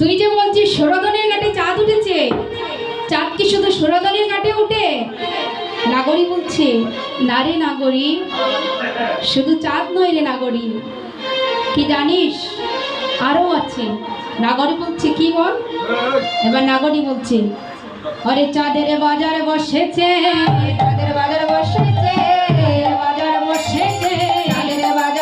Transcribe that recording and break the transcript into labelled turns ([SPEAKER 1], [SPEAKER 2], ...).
[SPEAKER 1] তুই যে বলছিস সুরধনের ঘাটে চাঁদ উঠেছে, চাঁদ কি শুধু সুরধনের ঘাটে উঠে? নাগরী বলছে, না রে নাগরী, শুধু চাঁদ নয় রে নাগরী, কি জানিস আরো আছে। নাগরী বলছে, কি বল? এবার নাগরী বলছে, আরে চাঁদের বাজার বসেছে, চাঁদের বাজার